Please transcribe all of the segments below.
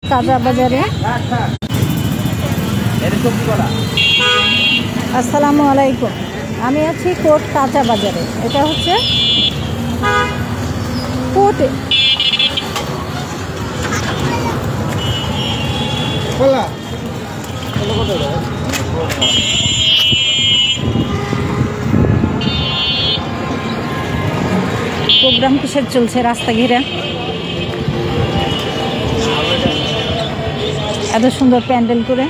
কাঁচা বাজারে। আসসালামু আলাইকুম, আমি আছি কোট কাঁচা বাজারে। এটা হচ্ছে কোটে প্রোগ্রাম কিসের চলছে রাস্তা ঘিরে, এত সুন্দর প্যান্ডেল করে।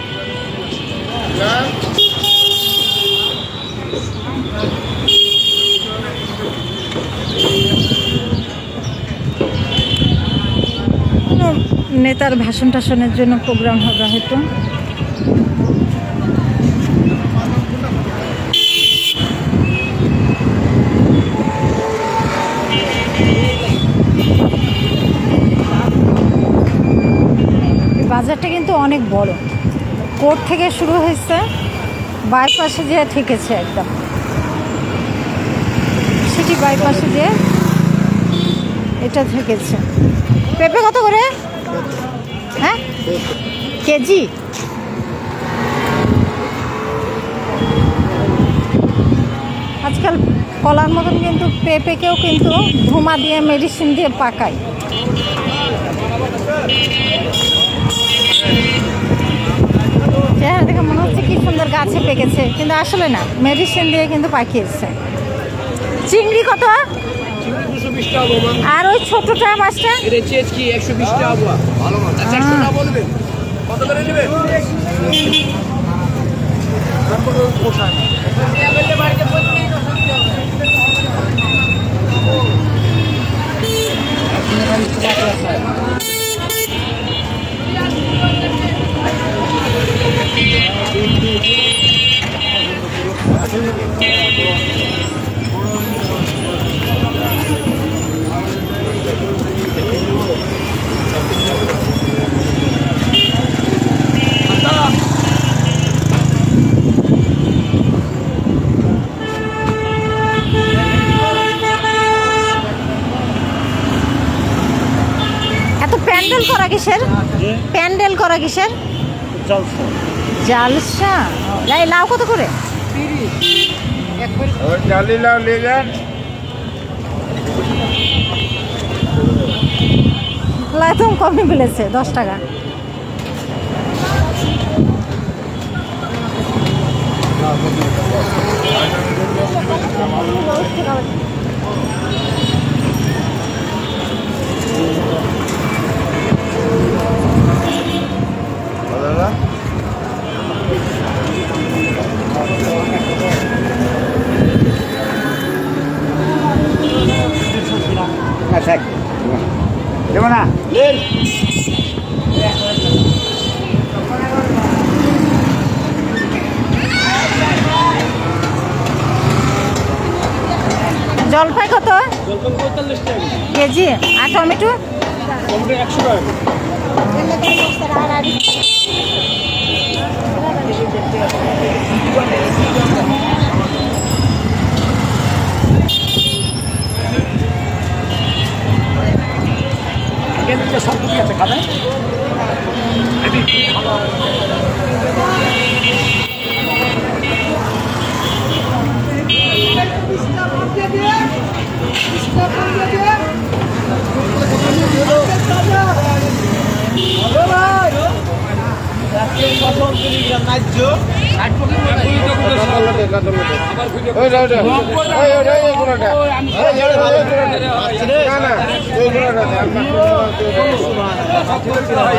নেতার ভাষণ টাষণের জন্য প্রোগ্রাম হবে হয়তো। বাজারটা কিন্তু অনেক বড়, কোর্ট থেকে শুরু হয়েছে, বাইপাসে যে ঠেকেছে একদম, সিটি বাইপাসে যে এটা ঠেকেছে। পেঁপে কত করে? হ্যাঁ, কেজি? আজকাল কলার মতন কিন্তু পেঁপেকেও কিন্তু ধুমা দিয়ে মেডিসিন দিয়ে পাকায়। চেহারা দেখে মনে হচ্ছে কি সুন্দর গাছে পেকেছে, কিন্তু আসলে না, মেডিসিন দিয়ে কিন্তু পাকিয়েছে। চিংড়ি কত? আর ওই ছোটটা মাছটা প্যান্ডেল করা কিসের? প্যান্ডেল করা কিসের? জালসা। লাউ কত করে? একদম কমই বলেছে, 10 টাকা। দেবো না জলপাই কত কেজি? আর টমেটো? 100 টাকা। সব কিছু আছে খাবে।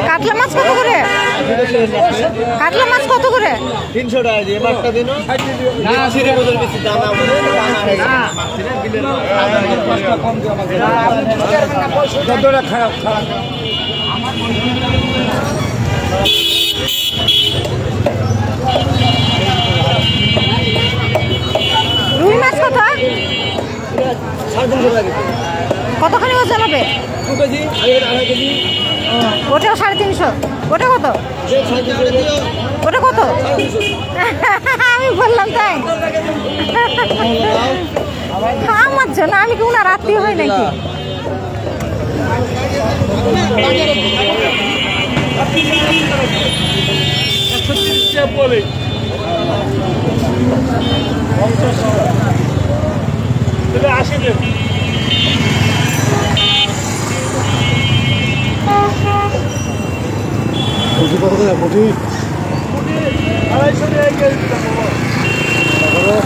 কাতলা মাছ কত করে? কাতলা মাছ কত করে? 300 টাকা দিয়ে একটা দিন। খারাপ খারাপ। রুই মাছ কত? কতখানি ওজন হবে? 2 কেজি, 2.5 কেজি। ওটাও 350। ওটা কত? ওটা কত? আমি বললাম তাই, আমার জন্য। আমি কি উনার আত্মীয় হই নাকি? 130 টাকা বলে। তাহলে 80 দেন। পুঁটি কত করে পুঁটি? 250 টাকা কেজি দাম বাবা।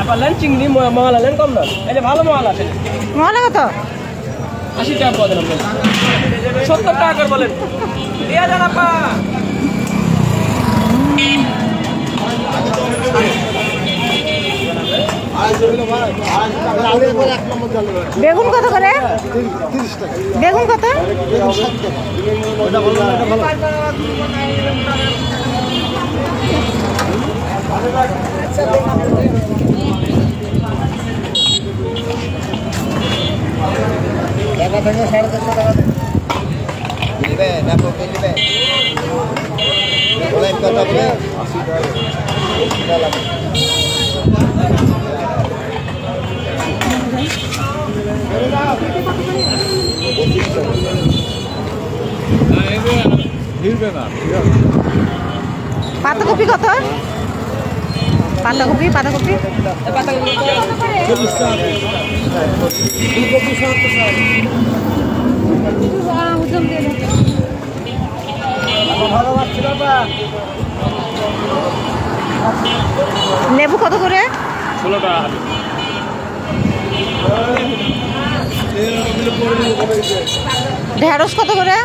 আবার লেন চিংড়ি মহলা লেন কম না, এটা ভালো মহলা আছে। মহলা কত? 80 টাকা পাওয়া যাবে, 70 টাকা করে বলেন দিয়া যান আপা। বেগুন কত করে? 30 টাকা। বেগুন কত? বেগুন 60 টাকা। ওটা ভালো না, এটা ভালো। টাকা থেকে 450 টাকা দেন। দিবে না পকে দিবে। বলে কত হবে? 80 টাকা। এটা লাগে। পাতাকপি কত? পাতাকপি পাতাকপি লেবু কত করে? 16 টাকা। ঢেঁড়স কত করে?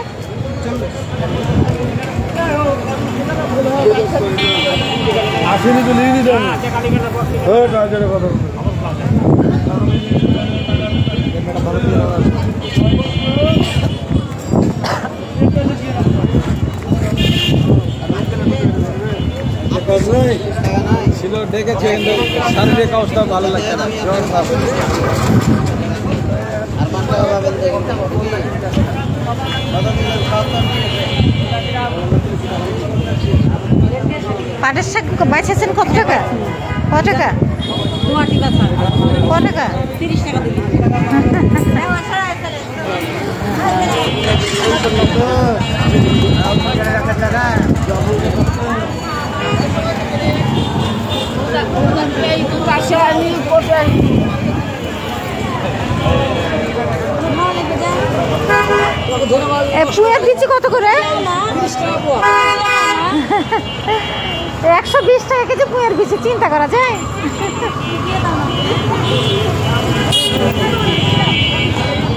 আসেনি তো নিয়ে নিতে হবে। টাকা কত? ছিল ডেকেছে শারীরিক অবস্থা ভালো লাগছে না। পাটের শাক বাইছেছেন কত টাকা? কত টাকা? কত টাকা? 30 টাকা দিবি। পুয়ের দিচ্ছি কত করে? 120 টাকা কেজি পুয়ের দিচ্ছি, চিন্তা করা যায়?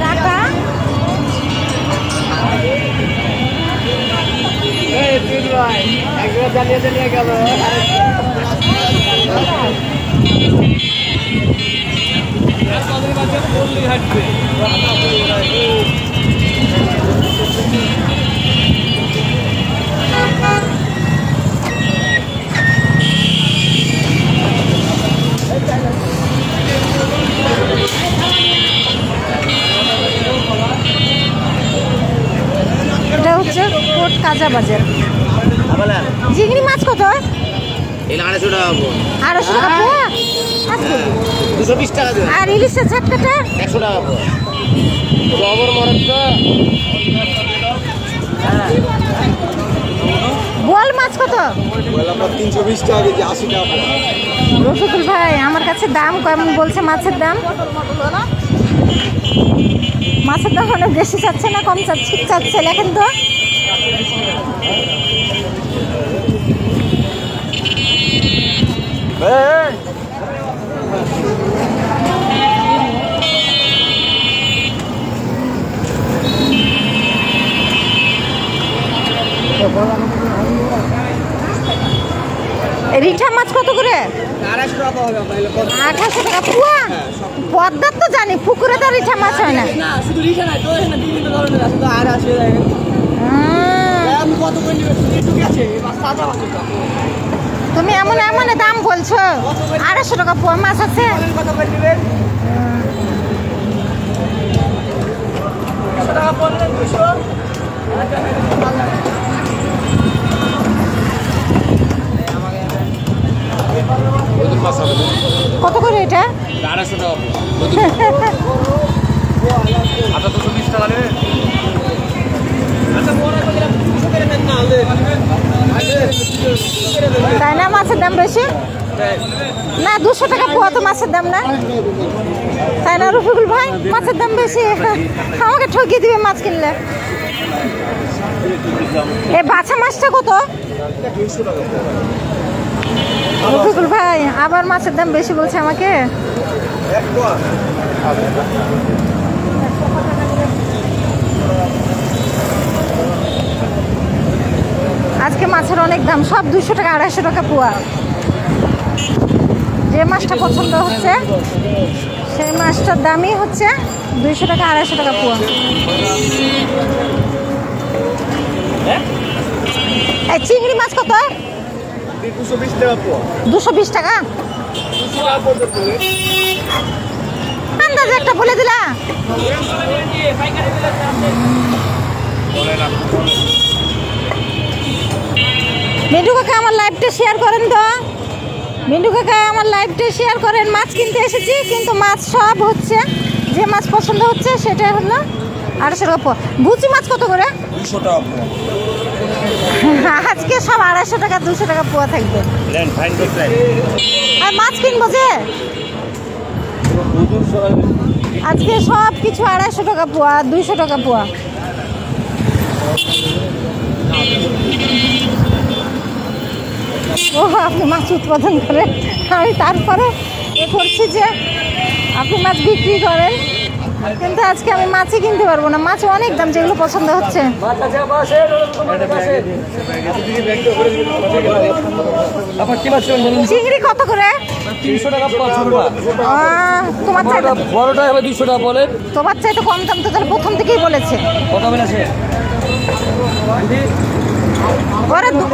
টাকা এটা হচ্ছে কোট কাজা বাজার। চিংড়ি মাছ কত? 250 টাকা। 250 টাকা পোয়া? 220 টাকা দেন। আর ইলিশের ছাটকাটা? 100 টাকা পোয়া। জবর মরদটা বোয়াল মাছ কত? বললাম আমরা 320 টাকা কেজি 80 টাকা। রফিকুল ভাই আমার কাছে দাম কেমন বলছে মাছের দাম? মাছের দাম অনেক বেশি চাচ্ছে না কম চাচ্ছে? ঠিক চাচ্ছে, লেখেন তো। রিঠা মাছ কত করে? 250 টাকা হবে আপনাদের। 28 টাকা পোয়া? পদ্মার তো জানি, পুকুরে তো রিঠা মাছ হয় না। না শুধু রিঠা নাই তো, এখানে বিভিন্ন ধরনের আছে তো। আর আসে আমি কত করে নিবে একটু গেছে মাছ তাজা মাছ তো। তুমি এমন এমন দাম বলছো? 250 টাকা পোয়া মাছ আছে। কত করে নিবেন? 100 টাকা পড়লে 200। এটা? 250 টাকা। আচ্ছা 220 টাকা নেবে? তাই না, মাছের দাম বেশি না? 200 টাকা পোয়া তো মাছের দাম না, তাই না রফিকুল ভাই? মাছের দাম বেশি, আমাকে ঠকিয়ে দিবে মাছ কিনলে। এই বাছা মাছটা কত রফিকুল ভাই? আবার মাছের দাম বেশি বলছে আমাকে। আজকে মাছের অনেক দাম, সব 200 টাকা 250 টাকা পোয়া। যে মাছটা পছন্দ হচ্ছে সেই মাছটার দামই হচ্ছে 200 টাকা 250 টাকা পোয়া। এই চিংড়ি মাছ কত? 220 টাকা পোয়া। 220 টাকা আন্দাজে একটা বলে দিলা। মিন্টু কাকা আমার লাইভটা শেয়ার করেন তো, মিন্টু কাকা আমার লাইভটা শেয়ার করেন। মাছ কিনতে এসেছি, কিন্তু মাছ সব হচ্ছে যে মাছ পছন্দ হচ্ছে সেটা হলো 250 টাকা পোয়া। গুচি মাছ কত করে? 200 টাকা। আজকে সব 250 টাকা 200 টাকা পোয়া থাকবে। নেন ফাইন করতে। আর মাছ কিনবো যে আজকে সব কিছু 250 টাকা পোয়া 200 টাকা পোয়া। ও আপনি মাছ উৎপাদন করেন, আমি তারপরে এ করছি যে আপনি মাছ বিক্রি করেন, কিন্তু আজকে আমি মাছই কিনতে পারবো না। মাছ অনেক দাম, যেগুলো পছন্দ হচ্ছে। চিংড়ি কত করে? 300 টাকা পোয়া। তোমার চাইতে বড়টা হবে 200 টাকা বলে। তোমার চাইতে কম দাম তো তাহলে প্রথম থেকেই বলেছে। কত বলেছে?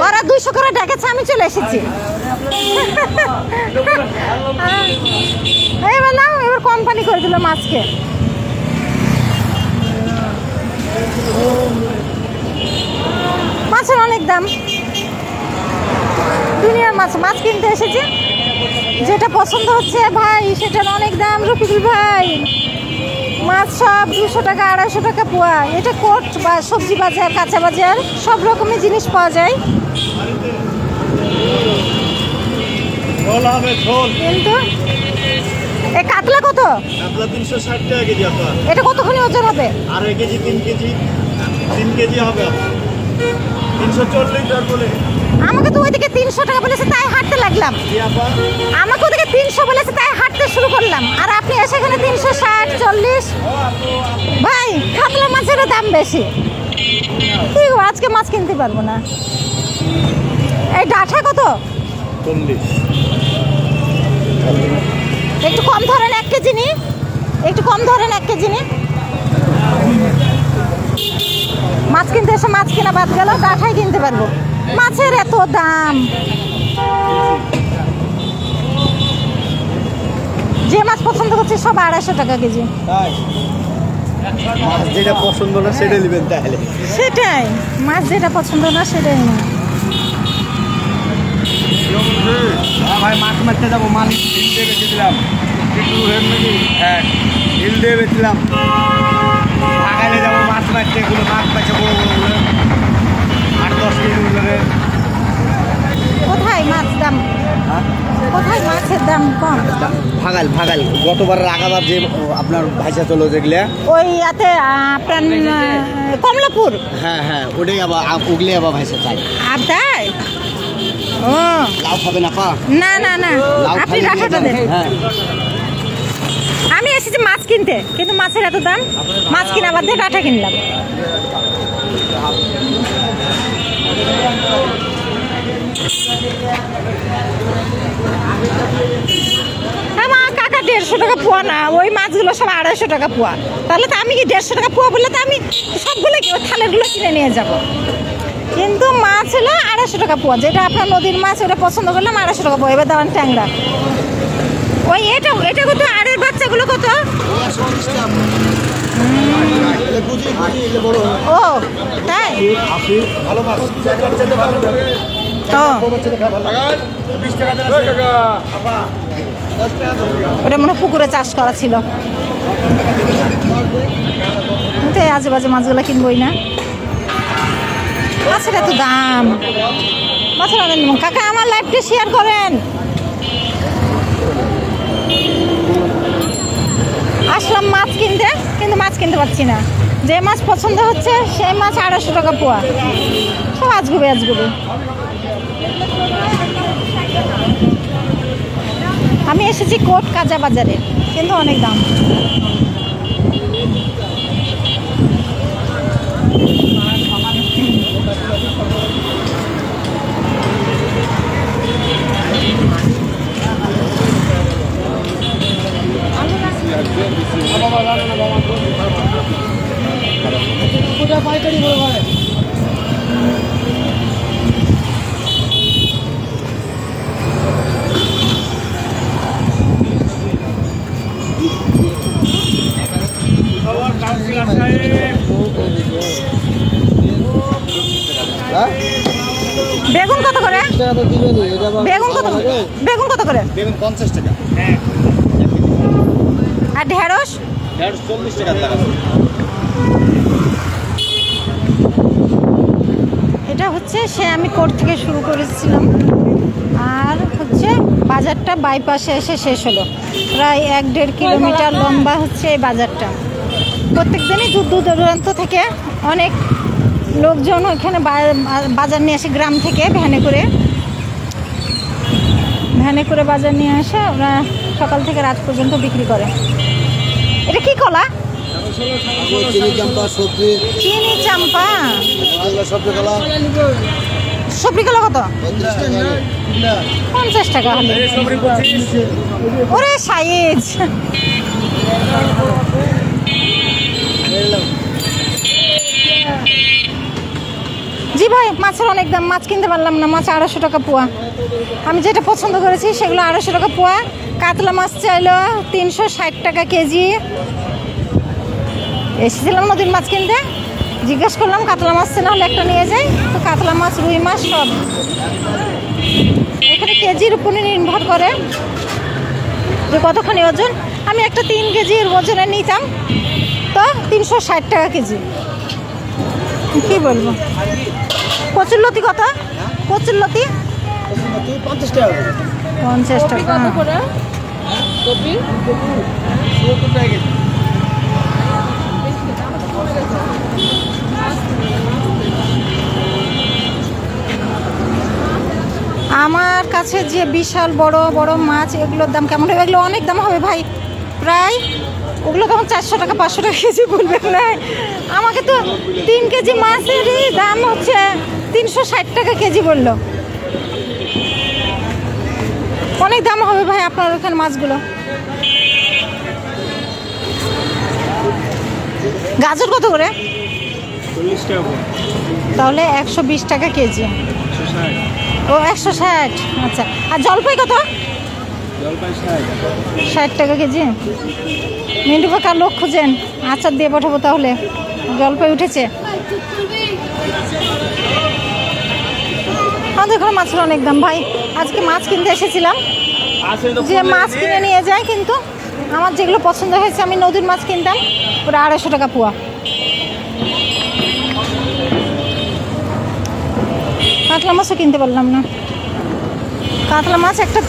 ওরা 200 করে ডেকেছে, আমি চলে এসেছি। এবার নাও, এবার কোম্পানি করে দিল মাছকে। মাছের অনেক দাম, দুনিয়ার মাছ। মাছ কিনতে এসেছি, যেটা পছন্দ হচ্ছে ভাই সেটার অনেক দাম রফিকুল ভাই। মাছ সব 200 টাকা 250 টাকা পোয়া। এটা কোট বা সবজি বাজার, কাঁচা বাজার, সব রকমের জিনিস পাওয়া যায়। কিন্তু এই কাতলা কত? কাতলা 360 টাকা কেজি আপা। এটা কতখানি ওজন হবে? 2.5 কেজি 3 কেজি 3 কেজি হবে। 340 টাকা বলে। আমাকে তো ওইদিকে 300 টাকা বলেছে, তাই হাঁটতে লাগলাম। কি আপা? আমাকে ওদিকে 300 বলেছে, তাই হাঁটতে শুরু করলাম। আর আপনি এসে এখানে 360 40। ভাই কাতলা মাছের দাম বেশি, কি গো, আজকে মাছ কিনতে পারবো না। এই ডাঁটা কত? 40। একটু কম ধরেন 1 কেজি নি, একটু কম ধরেন 1 কেজি নি। মাছ কিনতে এসে মাছ কিনা বাদ গেল, ডাঁটাই কিনতে পারবো। মাছের এত দাম, যে মাছ পছন্দ করছে সব 250 টাকা কেজি। মাছ যেটা পছন্দ না সেটা নেবেন তাহলে। সেটাই, মাছ যেটা পছন্দ না সেটাই না। ভাই মাছ মারতে যাবো, মাছ হিল দিয়ে বেঁচেছিলাম। হ্যাঁ হিল দিয়ে বেঁচেছিলাম। আগালে যাবো মাছ মারতে, এগুলো মাছ পাচ্ছে বড় বড়গুলো 8-10 কেজিগুলো। কোথায় মাছ দাম, কোথায় মাছের দাম কম? ভাগাল ভাগাল গতবারের আগাবার যে আপনার ভাইসা চলো যেগুলা, ওই ইয়াতে আপনার কমলাপুর। হ্যাঁ হ্যাঁ ওটাই আবার ওগুলি আবার ভাইসা চাই। আর তাই? ও লাউ খাবে না পা? না না না, লাউ আপনি খালি ডাঁটাটা দেন। হ্যাঁ আমি এসেছি মাছ কিনতে, কিন্তু মাছের এত দাম। মাছ কিনা বাদ দিয়ে ডাঁটা কিনলাম। আমার কাকা 150 টাকা পোয়া না, ওই মাছগুলো সব 250 টাকা পোয়া। তাহলে তো আমি কি 150 টাকা পোয়া বললে তো আমি সবগুলো থালেরগুলো কিনে নিয়ে যাব। কিন্তু মাছ হলো 250 টাকা পোয়া, যেটা আপনার নদীর মাছ ওটা পছন্দ করলাম 250 টাকা পোয়া। এবার দাঁড়ান ট্যাংরা, ওই এটা এটা কত? আর এর বাচ্চাগুলো কত? ও তাই? ভালো মাছ ও ওটা মনে হয় পুকুরে চাষ করা ছিল। তো এই আজে বাজে মাছগুলো কিনবই না। মাছের এত দাম, মাছের অনেক দাম। কাকা আমার লাইভটা শেয়ার করেন। আসলাম মাছ কিনতে, কিন্তু মাছ কিনতে পারছি না। যে মাছ পছন্দ হচ্ছে সেই মাছ 250 টাকা পোয়া। সব আজগুবি আজগুবি। আমি এসেছি কোট কাজা বাজারে, কিন্তু অনেক দাম। পাইকারি বড় ভাই বেগুন কত করে? বেগুন কত? বেগুন কত করে? বেগুন 50 টাকা। আর ঢেঁড়স? 40 টাকা লাগা। এটা হচ্ছে সে আমি কোর্ট থেকে শুরু করেছিলাম, আর হচ্ছে বাজারটা বাইপাসে এসে শেষ হলো। প্রায় 1-1.5 কিলোমিটার লম্বা হচ্ছে এই বাজারটা। প্রত্যেক দিনই দূর দূর দূরান্ত থেকে অনেক লোকজন ওইখানে বাজার নিয়ে আসে, গ্রাম থেকে ভ্যানে করে বাজার নিয়ে আসে। ওরা সকাল থেকে রাত পর্যন্ত বিক্রি করে। এটা কি কলা? চিনি চাম্পা সবজি। চিনি চাম্পা। সবজি কলা। সবজি কলা কত? 50 টাকা হলে। ওরে সাইজ। জি ভাই, মাছের অনেক দাম। মাছ কিনতে পারলাম না। মাছ 250 টাকা পোয়া। আমি যেটা পছন্দ করেছি সেগুলো 250 টাকা পোয়া। কাতলা মাছ চাইলো 360 টাকা কেজি। এসেছিলাম নদীর মাছ কিনতে, জিজ্ঞেস করলাম কাতলা মাছ না হলে একটা নিয়ে যাই। তো কাতলা মাছ, রুই মাছ সব এখানে কেজির উপরে নির্ভর করে যে কতখানি ওজন। আমি একটা 3 কেজির ওজনে নিতাম, তো 360 টাকা কেজি। কি বলবো? কচুরলতি কত? কচুরলতি 50 টাকা। 50 টাকা। কপি 70 টাকা কেজি। আমার কাছে যে বিশাল বড় বড় মাছ, এগুলোর দাম কেমন হবে? এগুলো অনেক দাম হবে ভাই। প্রায় ওগুলো তখন 400 টাকা 500 টাকা কেজি বলবেন না। আমাকে তো 3 কেজি মাছেরই দাম হচ্ছে 360 টাকা কেজি বললো। অনেক দাম হবে ভাই আপনার ওখানে মাছগুলো। গাজর কত করে? 40 টাকা। তাহলে 120 টাকা কেজি। ও 160। আচ্ছা, আর জলপাই কত? জলপাই 60 টাকা কেজি। মিন্টু কাকা লোক খুঁজেন, আচার দিয়ে পাঠাবো তাহলে। জলপাই উঠেছে। আমাদের এখানে মাছের অনেক দাম ভাই। আজকে মাছ কিনতে এসেছিলাম, যে মাছ কিনে নিয়ে যায়, কিন্তু আমার যেগুলো পছন্দ হয়েছে, আমি নদীর মাছ কিনতাম, ওটা 250 টাকা পোয়া। কাতলা মাছও কিনতে পারলাম না। কাতলা মাছ একটা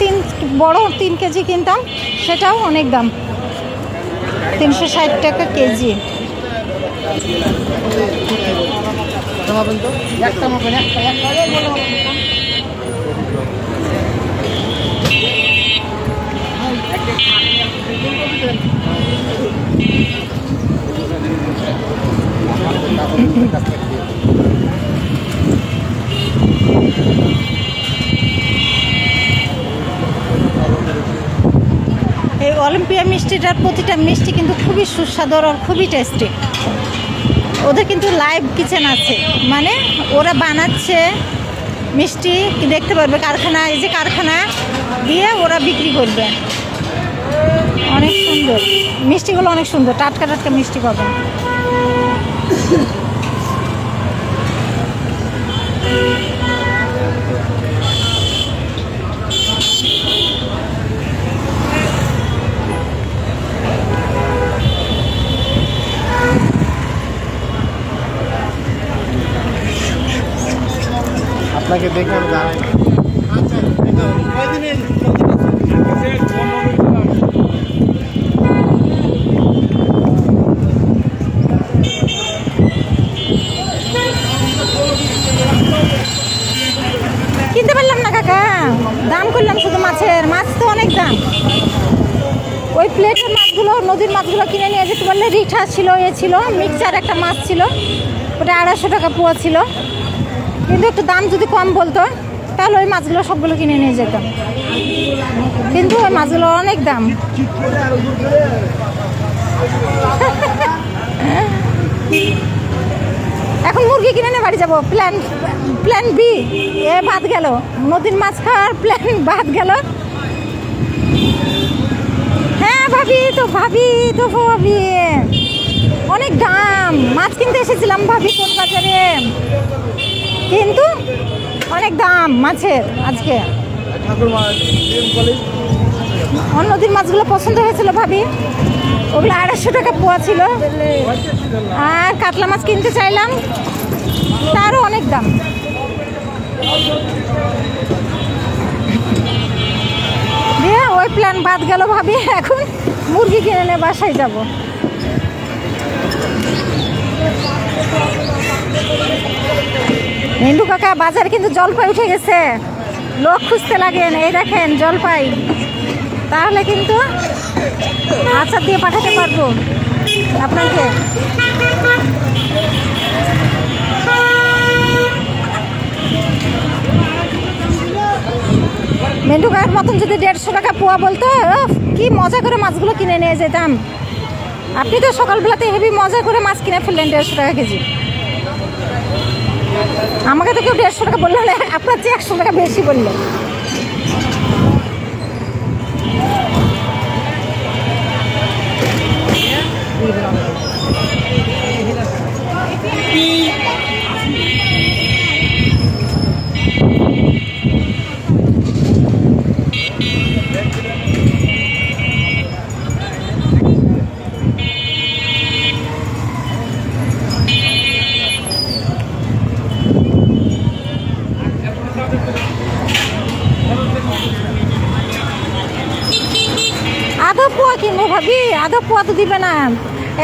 বড় 3 কেজি কিনতাম, সেটাও অনেক দাম, 360 টাকা কেজি। একটা মাপেন, এই অলিম্পিয়া মিষ্টিটার প্রতিটা মিষ্টি কিন্তু খুবই সুস্বাদু আর খুবই টেস্টি। ওদের কিন্তু লাইভ কিচেন আছে, মানে ওরা বানাচ্ছে মিষ্টি, দেখতে পারবে কারখানা, এই যে কারখানা দিয়ে ওরা বিক্রি করবে। অনেক সুন্দর মিষ্টিগুলো, অনেক সুন্দর, টাটকা টাটকা মিষ্টি পাবেন। আপনাকে দেখে আমি জানাই। কিনতে পারলাম না কাকা, দাম করলাম শুধু মাছের। মাছ তো অনেক দাম। ওই প্লেটের মাছগুলো, নদীর মাছগুলো কিনে নিয়ে যেতে পারলে রিঠা ছিল, এ ছিল, মিক্সচার একটা মাছ ছিল, ওটা 250 টাকা পোয়া ছিল। কিন্তু একটু দাম যদি কম বলতো তাহলে ওই মাছগুলো সবগুলো কিনে নিয়ে যেতাম, কিন্তু ওই মাছগুলো অনেক দাম। এখন মুরগি কিনে নিয়ে বাড়ি যাবো। প্ল্যান বি এ বাদ গেল, নদীর মাছ খাওয়ার প্ল্যান বাদ গেল। হ্যাঁ ভাবি তো অনেক দাম। মাছ কিনতে এসেছিলাম ভাবি কোন বাজারে, কিন্তু অনেক দাম মাছের আজকে। আমার নদীর মাছগুলো পছন্দ হয়েছিল ভাবি, ওগুলো 250 টাকা পোয়া ছিল। আর কাতলা মাছ কিনতে চাইলাম, তারও অনেক দাম। দিয়ে ওই প্ল্যান বাদ গেল ভাবি। এখন মুরগি কিনে নিয়ে বাসায় যাব। হিন্দু কাকা বাজারে কিন্তু জলপাই উঠে গেছে, লোক খুঁজতে লাগেন। এই দেখেন জলপাই, তাহলে কিন্তু আচার দিয়ে পাঠাতে পারবো আপনাকে। মেন্টু কাকার মতন যদি 150 টাকা পোয়া বলতো, কি মজা করে মাছগুলো কিনে নিয়ে যেতাম। আপনি তো সকালবেলাতে হেভি মজা করে মাছ কিনে ফেললেন 150 টাকা কেজি। আমাকে তো কেউ 150 টাকা বললো না, আপনার চেয়ে 100 টাকা বেশি বললো। আধা পোয়া কিনবো ভাবি, আধা পোয়া তো দিবে না।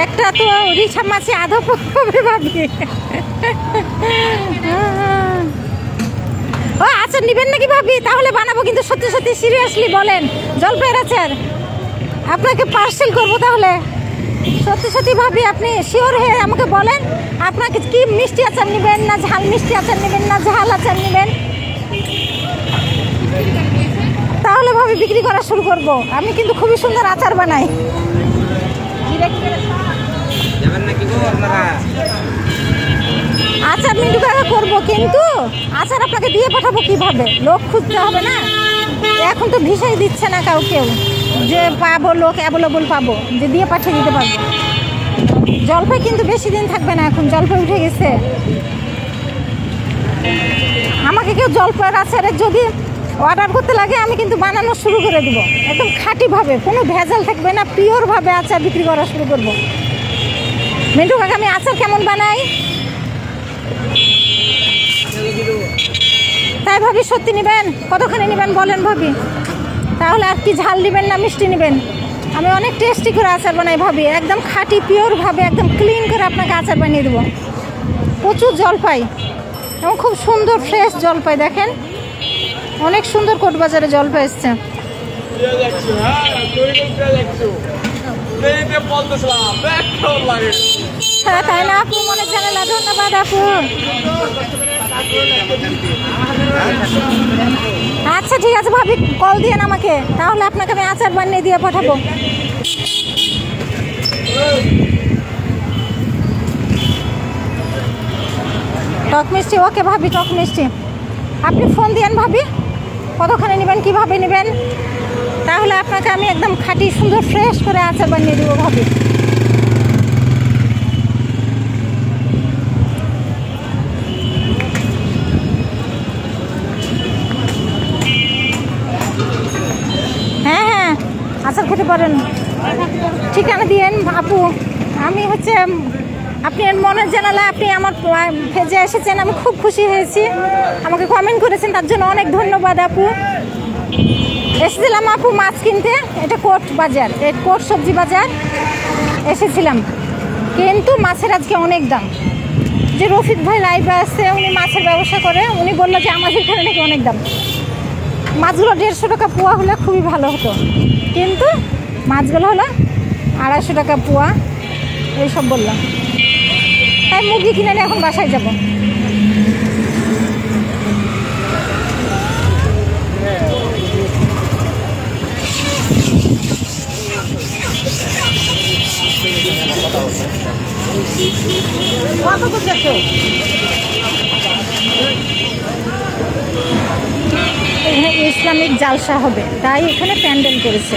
একটা তো রিছা মাছে আধা পোয়া হবে ভাবি। ও আচার নিবেন নাকি ভাবি? তাহলে বানাবো, কিন্তু সত্যি সত্যি সিরিয়াসলি বলেন। জলপাইয়ের আচার আপনাকে পার্সেল করবো। তাহলে সত্যি সত্যি ভাবি আপনি শিওর হয়ে আমাকে বলেন, আপনাকে কি মিষ্টি আচার নেবেন, না ঝাল মিষ্টি আচার নেবেন, না ঝাল আচার নেবেন? তাহলে ভাবি বিক্রি করা শুরু করব। আমি কিন্তু খুবই সুন্দর আচার বানাই। আচার মিন্টু কাকা করবো, কিন্তু আচার আপনাকে দিয়ে পাঠাবো কিভাবে? লোক খুঁজতে হবে না? এখন তো ভিসাই দিচ্ছে না কাউকেও যে পাবো, লোক অ্যাভেলেবল পাবো যে দিয়ে পাঠিয়ে দিতে পারবো। জলপাই কিন্তু বেশি দিন থাকবে না, এখন জলপাই উঠে গেছে। আমাকে কেউ জলপাইয়ের আচারের যদি অর্ডার করতে লাগে, আমি কিন্তু বানানো শুরু করে দেবো। একদম খাঁটিভাবে, কোনো ভেজাল থাকবে না, পিওরভাবে আচার বিক্রি করা শুরু করবো। মিন্টু কাকা আমি আচার কেমন বানাই তাই ভাবি সত্যি নেবেন? কতখানি নেবেন বলেন ভাবি? তাহলে আর কি ঝাল নেবেন না মিষ্টি নেবেন? আমি অনেক টেস্টি করে আচার বানাই ভাবি, একদম খাঁটি পিওরভাবে, একদম ক্লিন করে আপনাকে আচার বানিয়ে দেবো। প্রচুর জলপাই এবং খুব সুন্দর ফ্রেশ জলপাই। দেখেন অনেক সুন্দর কোটবাজারে জলপাই এসছে। হ্যাঁ তাই না আপু? মনে জানালা, ধন্যবাদ আপু। আচ্ছা ঠিক আছে ভাবি, কল দিয়েন আমাকে, তাহলে আপনাকে আমি আচার বানিয়ে দিয়ে পাঠাবো। টক মিষ্টি, ওকে ভাবি টক মিষ্টি। আপনি ফোন দিয়েন ভাবি, কতখানি নেবেন, কিভাবে নেবেন, তাহলে আপনাকে আমি একদম খাঁটি সুন্দর ফ্রেশ করে আচার বানিয়ে দেবো ভাবি। হ্যাঁ হ্যাঁ আচার খেতে পারেন, ঠিকানা দিয়েন আপু। আমি হচ্ছে আপনার মনের জানালা আপনি আমার পেজে এসেছেন, আমি খুব খুশি হয়েছি। আমাকে কমেন্ট করেছেন, তার জন্য অনেক ধন্যবাদ আপু। এসেছিলাম আপু মাছ কিনতে, এটা কোর্ট বাজার, কোর্ট সবজি বাজার এসেছিলাম, কিন্তু মাছের আজকে অনেক দাম। যে রফিক ভাই লাইভে আসছে, উনি মাছের ব্যবসা করে, উনি বললো যে আমাদের এখানে নাকি অনেক দাম। মাছগুলো 150 টাকা পোয়া হলে খুবই ভালো হতো, কিন্তু মাছগুলো হলো 250 টাকা পোয়া, এইসব বললাম। তাই মুরগি কিনে নিয়ে এখন বাসায় যাব। এখানে ইসলামিক জালসা হবে, তাই এখানে প্যান্ডেল করেছে।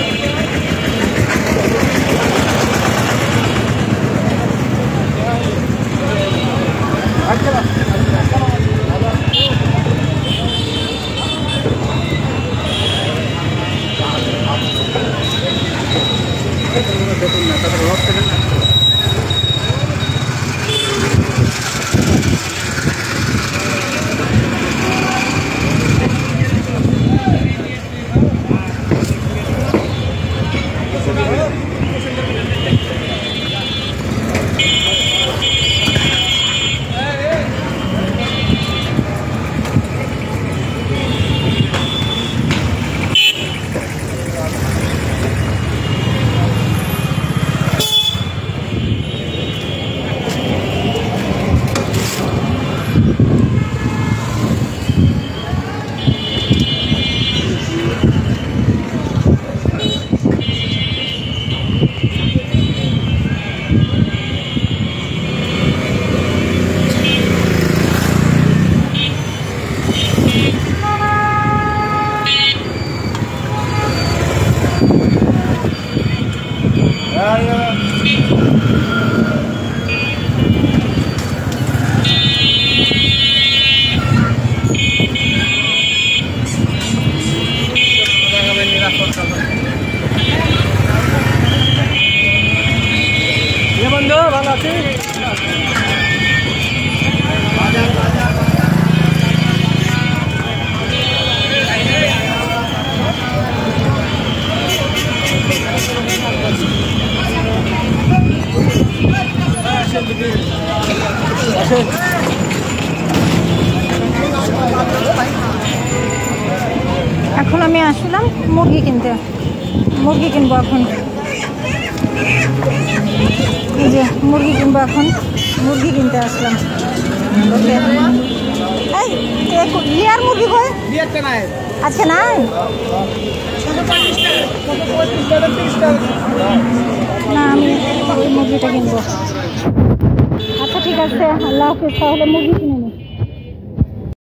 এখন আমি আসলাম মুরগি কিনতে, মুরগি কিনবো এখন। এই যে মুরগি কিনবো এখন, মুরগি কিনতে আসলাম। লিয়ার মুরগি কই আজকে নাই? না, আমি মুরগিটা কিনবো। আচ্ছা ঠিক আছে, আল্লাহ হাফিজ। তাহলে মুরগি কিনে